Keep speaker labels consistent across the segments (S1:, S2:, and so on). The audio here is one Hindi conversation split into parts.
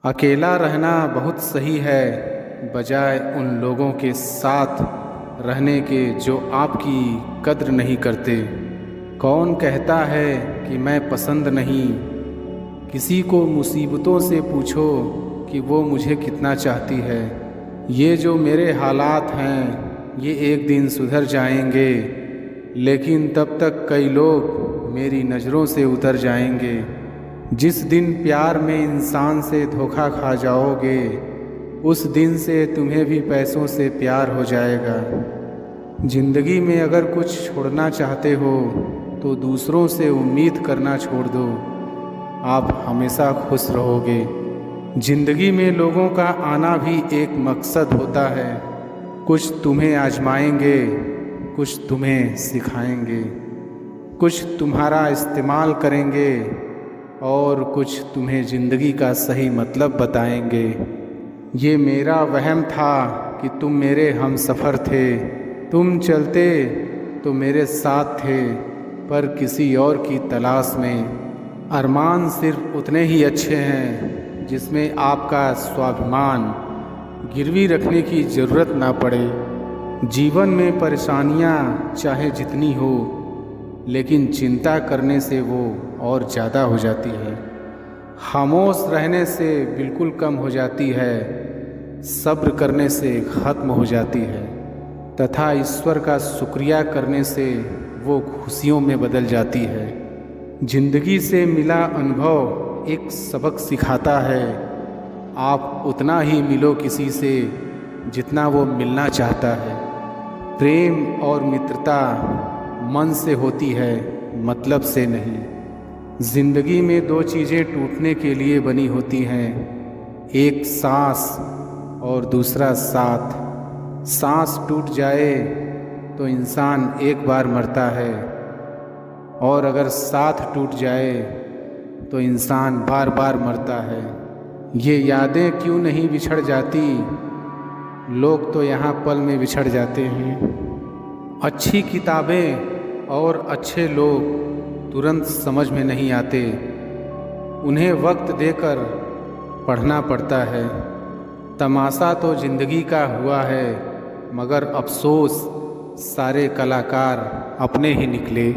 S1: अकेला रहना बहुत सही है बजाय उन लोगों के साथ रहने के जो आपकी कद्र नहीं करते। कौन कहता है कि मैं पसंद नहीं? किसी को मुसीबतों से पूछो कि वो मुझे कितना चाहती है। ये जो मेरे हालात हैं ये एक दिन सुधर जाएंगे, लेकिन तब तक कई लोग मेरी नज़रों से उतर जाएंगे। जिस दिन प्यार में इंसान से धोखा खा जाओगे उस दिन से तुम्हें भी पैसों से प्यार हो जाएगा। ज़िंदगी में अगर कुछ छोड़ना चाहते हो तो दूसरों से उम्मीद करना छोड़ दो, आप हमेशा खुश रहोगे। ज़िंदगी में लोगों का आना भी एक मकसद होता है। कुछ तुम्हें आजमाएंगे, कुछ तुम्हें सिखाएंगे, कुछ तुम्हारा इस्तेमाल करेंगे और कुछ तुम्हें ज़िंदगी का सही मतलब बताएंगे। ये मेरा वहम था कि तुम मेरे हमसफ़र थे, तुम चलते तो मेरे साथ थे पर किसी और की तलाश में। अरमान सिर्फ उतने ही अच्छे हैं जिसमें आपका स्वाभिमान गिरवी रखने की ज़रूरत ना पड़े। जीवन में परेशानियां चाहे जितनी हो, लेकिन चिंता करने से वो और ज़्यादा हो जाती है। खामोश रहने से बिल्कुल कम हो जाती है, सब्र करने से ख़त्म हो जाती है, तथा ईश्वर का शुक्रिया करने से वो खुशियों में बदल जाती है। ज़िंदगी से मिला अनुभव एक सबक सिखाता है। आप उतना ही मिलो किसी से जितना वो मिलना चाहता है। प्रेम और मित्रता मन से होती है, मतलब से नहीं। ज़िंदगी में दो चीज़ें टूटने के लिए बनी होती हैं, एक सांस और दूसरा साथ। सांस टूट जाए तो इंसान एक बार मरता है, और अगर साथ टूट जाए तो इंसान बार बार मरता है। ये यादें क्यों नहीं बिछड़ जाती? लोग तो यहाँ पल में बिछड़ जाते हैं। अच्छी किताबें और अच्छे लोग तुरंत समझ में नहीं आते, उन्हें वक्त देकर पढ़ना पड़ता है। तमाशा तो ज़िंदगी का हुआ है, मगर अफसोस सारे कलाकार अपने ही निकले।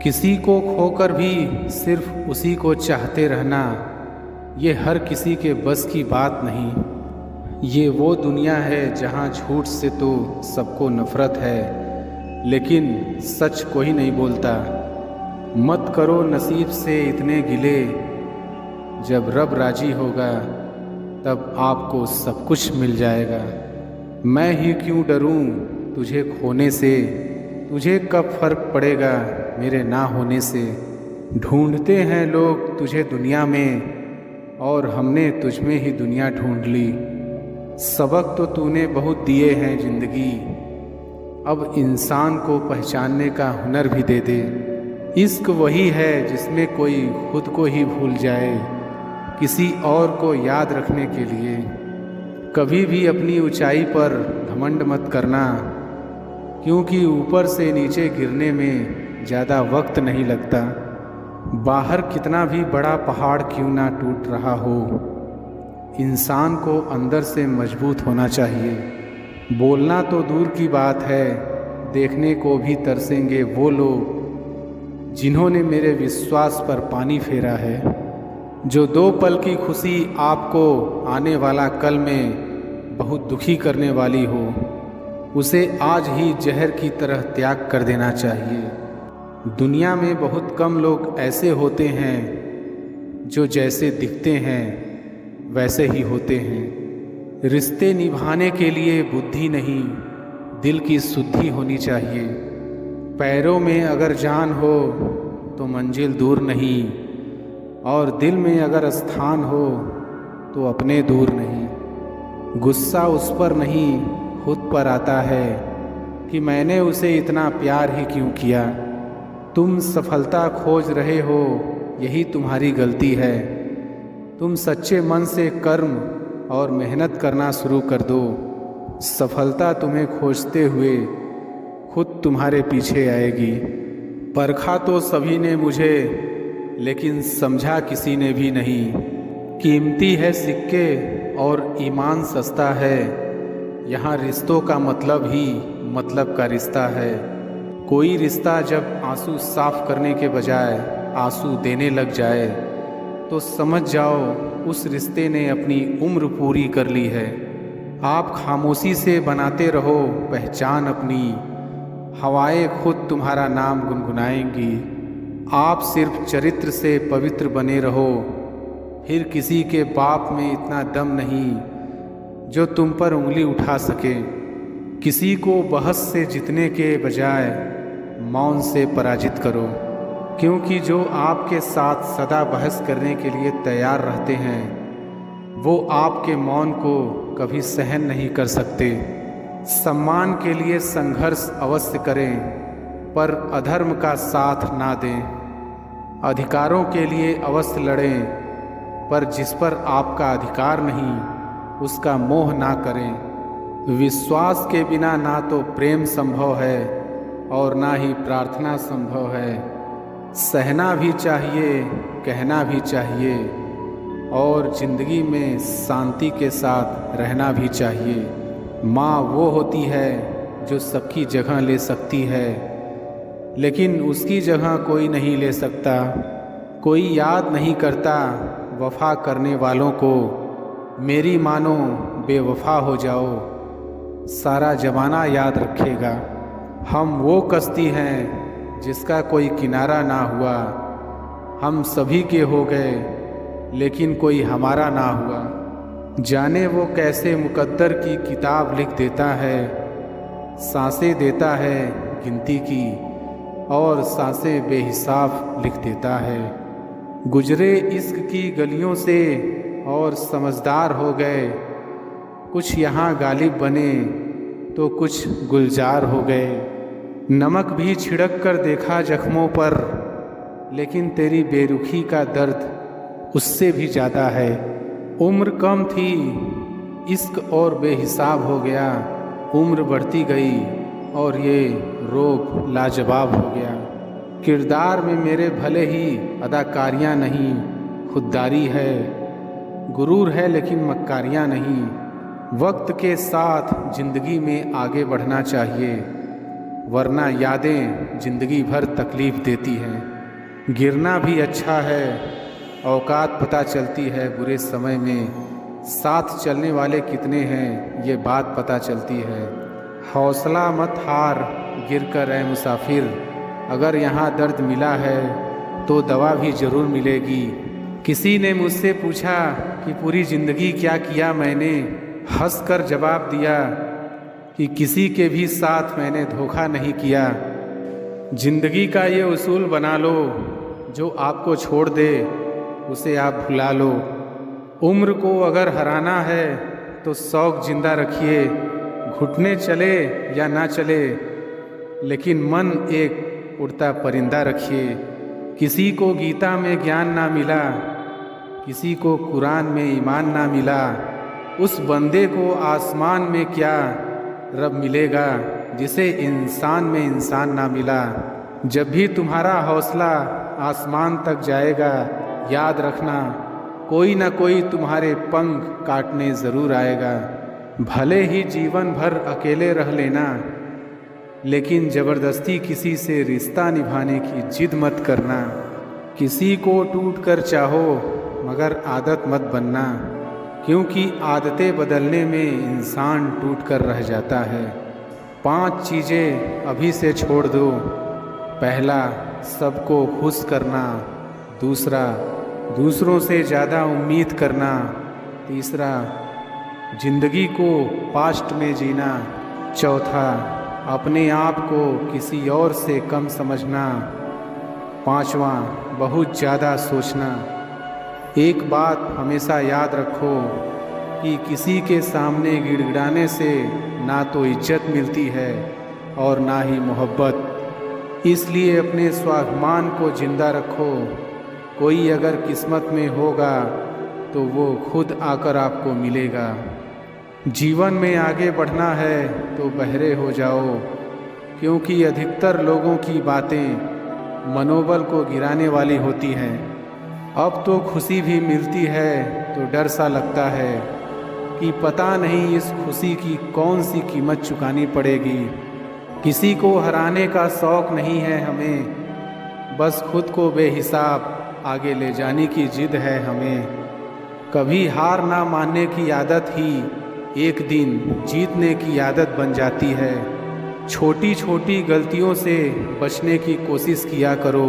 S1: किसी को खोकर भी सिर्फ उसी को चाहते रहना, ये हर किसी के बस की बात नहीं। ये वो दुनिया है जहाँ झूठ से तो सबको नफ़रत है, लेकिन सच कोई नहीं बोलता। मत करो नसीब से इतने गिले, जब रब राजी होगा तब आपको सब कुछ मिल जाएगा। मैं ही क्यों डरूं तुझे खोने से, तुझे कब फ़र्क पड़ेगा मेरे ना होने से। ढूंढते हैं लोग तुझे दुनिया में, और हमने तुझ में ही दुनिया ढूंढ ली। सबक तो तूने बहुत दिए हैं ज़िंदगी, अब इंसान को पहचानने का हुनर भी दे दे। इश्क वही है जिसमें कोई खुद को ही भूल जाए किसी और को याद रखने के लिए। कभी भी अपनी ऊंचाई पर घमंड मत करना, क्योंकि ऊपर से नीचे गिरने में ज़्यादा वक्त नहीं लगता। बाहर कितना भी बड़ा पहाड़ क्यों ना टूट रहा हो, इंसान को अंदर से मजबूत होना चाहिए। बोलना तो दूर की बात है, देखने को भी तरसेंगे वो लोग जिन्होंने मेरे विश्वास पर पानी फेरा है। जो दो पल की खुशी आपको आने वाला कल में बहुत दुखी करने वाली हो, उसे आज ही जहर की तरह त्याग कर देना चाहिए। दुनिया में बहुत कम लोग ऐसे होते हैं जो जैसे दिखते हैं वैसे ही होते हैं। रिश्ते निभाने के लिए बुद्धि नहीं, दिल की शुद्धि होनी चाहिए। पैरों में अगर जान हो तो मंजिल दूर नहीं, और दिल में अगर स्थान हो तो अपने दूर नहीं। गुस्सा उस पर नहीं खुद पर आता है कि मैंने उसे इतना प्यार ही क्यों किया। तुम सफलता खोज रहे हो, यही तुम्हारी गलती है। तुम सच्चे मन से कर्म और मेहनत करना शुरू कर दो, सफलता तुम्हें खोजते हुए खुद तुम्हारे पीछे आएगी। परखा तो सभी ने मुझे, लेकिन समझा किसी ने भी नहीं। कीमती है सिक्के और ईमान सस्ता है। यहाँ रिश्तों का मतलब ही मतलब का रिश्ता है। कोई रिश्ता जब आंसू साफ करने के बजाय आंसू देने लग जाए तो समझ जाओ उस रिश्ते ने अपनी उम्र पूरी कर ली है। आप खामोशी से बनाते रहो पहचान अपनी, हवाएं खुद तुम्हारा नाम गुनगुनाएंगी। आप सिर्फ चरित्र से पवित्र बने रहो, फिर किसी के बाप में इतना दम नहीं जो तुम पर उंगली उठा सके। किसी को बहस से जीतने के बजाय मौन से पराजित करो, क्योंकि जो आपके साथ सदा बहस करने के लिए तैयार रहते हैं वो आपके मौन को कभी सहन नहीं कर सकते। सम्मान के लिए संघर्ष अवश्य करें पर अधर्म का साथ ना दें। अधिकारों के लिए अवश्य लड़ें पर जिस पर आपका अधिकार नहीं उसका मोह ना करें। विश्वास के बिना ना तो प्रेम संभव है और ना ही प्रार्थना संभव है। सहना भी चाहिए, कहना भी चाहिए और जिंदगी में शांति के साथ रहना भी चाहिए। माँ वो होती है जो सबकी जगह ले सकती है, लेकिन उसकी जगह कोई नहीं ले सकता। कोई याद नहीं करता वफा करने वालों को। मेरी मानो बेवफा हो जाओ, सारा ज़माना याद रखेगा। हम वो कश्ती हैं जिसका कोई किनारा ना हुआ। हम सभी के हो गए लेकिन कोई हमारा ना हुआ। जाने वो कैसे मुकद्दर की किताब लिख देता है। सांसें देता है गिनती की और सांसें बेहिसाब लिख देता है। गुजरे इश्क की गलियों से और समझदार हो गए। कुछ यहाँ गालिब बने तो कुछ गुलजार हो गए। नमक भी छिड़क कर देखा जख्मों पर, लेकिन तेरी बेरुखी का दर्द उससे भी ज़्यादा है। उम्र कम थी, इश्क और बेहिसाब हो गया। उम्र बढ़ती गई और ये रोग लाजवाब हो गया। किरदार में मेरे भले ही अदाकारियाँ नहीं, खुददारी है। गुरूर है लेकिन मक्कारियाँ नहीं। वक्त के साथ ज़िंदगी में आगे बढ़ना चाहिए, वरना यादें ज़िंदगी भर तकलीफ़ देती हैं। गिरना भी अच्छा है, औकात पता चलती है बुरे समय में। साथ चलने वाले कितने हैं ये बात पता चलती है। हौसला मत हार, गिर कर ऐ मुसाफिर। अगर यहाँ दर्द मिला है तो दवा भी ज़रूर मिलेगी। किसी ने मुझसे पूछा कि पूरी ज़िंदगी क्या किया मैंने। हंस कर जवाब दिया कि किसी के भी साथ मैंने धोखा नहीं किया। ज़िंदगी का ये उसूल बना लो, जो आपको छोड़ दे उसे आप भुला लो। उम्र को अगर हराना है तो शौक़ जिंदा रखिए। घुटने चले या ना चले, लेकिन मन एक उड़ता परिंदा रखिए। किसी को गीता में ज्ञान ना मिला, किसी को कुरान में ईमान ना मिला। उस बंदे को आसमान में क्या रब मिलेगा जिसे इंसान में इंसान ना मिला। जब भी तुम्हारा हौसला आसमान तक जाएगा, याद रखना कोई ना कोई तुम्हारे पंख काटने ज़रूर आएगा। भले ही जीवन भर अकेले रह लेना, लेकिन ज़बरदस्ती किसी से रिश्ता निभाने की जिद मत करना। किसी को टूट कर चाहो मगर आदत मत बनना, क्योंकि आदतें बदलने में इंसान टूट कर रह जाता है। 5 चीज़ें अभी से छोड़ दो। पहला, सबको खुश करना। दूसरा, दूसरों से ज़्यादा उम्मीद करना। तीसरा, ज़िंदगी को पास्ट में जीना। चौथा, अपने आप को किसी और से कम समझना। पांचवा, बहुत ज़्यादा सोचना। एक बात हमेशा याद रखो कि किसी के सामने गिड़गिड़ाने से ना तो इज्जत मिलती है और ना ही मोहब्बत। इसलिए अपने स्वाभिमान को जिंदा रखो। कोई अगर किस्मत में होगा तो वो खुद आकर आपको मिलेगा। जीवन में आगे बढ़ना है तो बहरे हो जाओ, क्योंकि अधिकतर लोगों की बातें मनोबल को गिराने वाली होती हैं। अब तो खुशी भी मिलती है तो डर सा लगता है कि पता नहीं इस खुशी की कौन सी कीमत चुकानी पड़ेगी। किसी को हराने का शौक़ नहीं है हमें, बस खुद को बेहिसाब आगे ले जाने की जिद है हमें। कभी हार ना मानने की आदत ही एक दिन जीतने की आदत बन जाती है। छोटी छोटी गलतियों से बचने की कोशिश किया करो,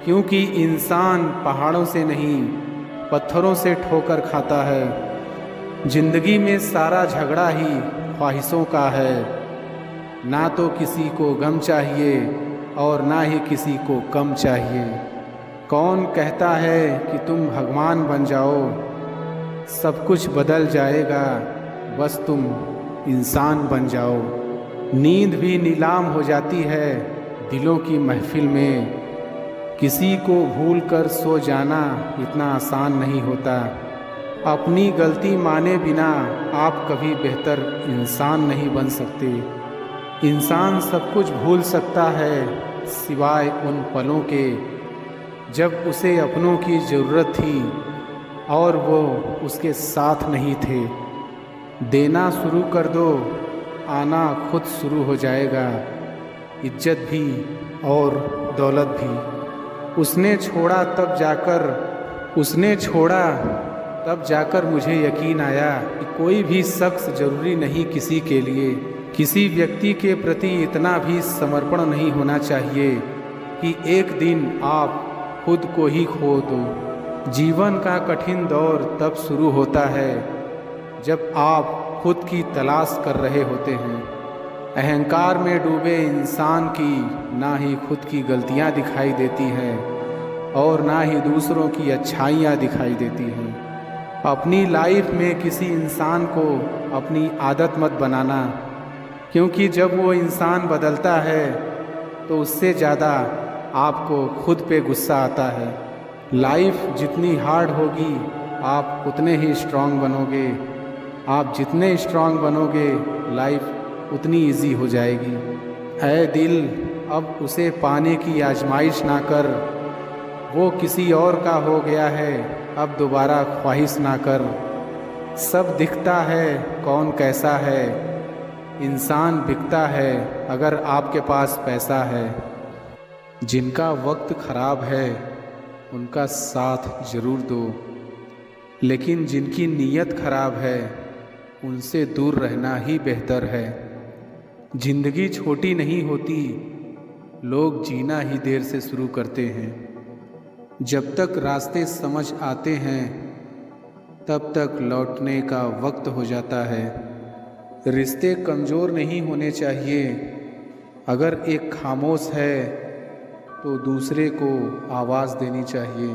S1: क्योंकि इंसान पहाड़ों से नहीं पत्थरों से ठोकर खाता है। जिंदगी में सारा झगड़ा ही ख्वाहिशों का है, ना तो किसी को गम चाहिए और ना ही किसी को कम चाहिए। कौन कहता है कि तुम भगवान बन जाओ, सब कुछ बदल जाएगा, बस तुम इंसान बन जाओ। नींद भी नीलाम हो जाती है दिलों की महफिल में, किसी को भूल कर सो जाना इतना आसान नहीं होता। अपनी गलती माने बिना आप कभी बेहतर इंसान नहीं बन सकते। इंसान सब कुछ भूल सकता है सिवाय उन पलों के जब उसे अपनों की ज़रूरत थी और वो उसके साथ नहीं थे। देना शुरू कर दो, आना खुद शुरू हो जाएगा, इज्जत भी और दौलत भी। उसने छोड़ा तब जाकर मुझे यकीन आया कि कोई भी शख्स ज़रूरी नहीं किसी के लिए। किसी व्यक्ति के प्रति इतना भी समर्पण नहीं होना चाहिए कि एक दिन आप खुद को ही खो दो। जीवन का कठिन दौर तब शुरू होता है जब आप खुद की तलाश कर रहे होते हैं। अहंकार में डूबे इंसान की ना ही खुद की गलतियां दिखाई देती हैं और ना ही दूसरों की अच्छाइयां दिखाई देती हैं। अपनी लाइफ में किसी इंसान को अपनी आदत मत बनाना, क्योंकि जब वो इंसान बदलता है तो उससे ज़्यादा आपको खुद पे गुस्सा आता है। लाइफ जितनी हार्ड होगी आप उतने ही स्ट्रांग बनोगे। आप जितने स्ट्रांग बनोगे लाइफ उतनी इजी हो जाएगी। ऐ दिल, अब उसे पाने की आजमाइश ना कर, वो किसी और का हो गया है, अब दोबारा ख्वाहिश ना कर। सब दिखता है कौन कैसा है, इंसान बिकता है अगर आपके पास पैसा है। जिनका वक्त ख़राब है उनका साथ ज़रूर दो, लेकिन जिनकी नीयत ख़राब है उनसे दूर रहना ही बेहतर है। ज़िंदगी छोटी नहीं होती, लोग जीना ही देर से शुरू करते हैं। जब तक रास्ते समझ आते हैं तब तक लौटने का वक्त हो जाता है। रिश्ते कमज़ोर नहीं होने चाहिए, अगर एक खामोश है तो दूसरे को आवाज़ देनी चाहिए।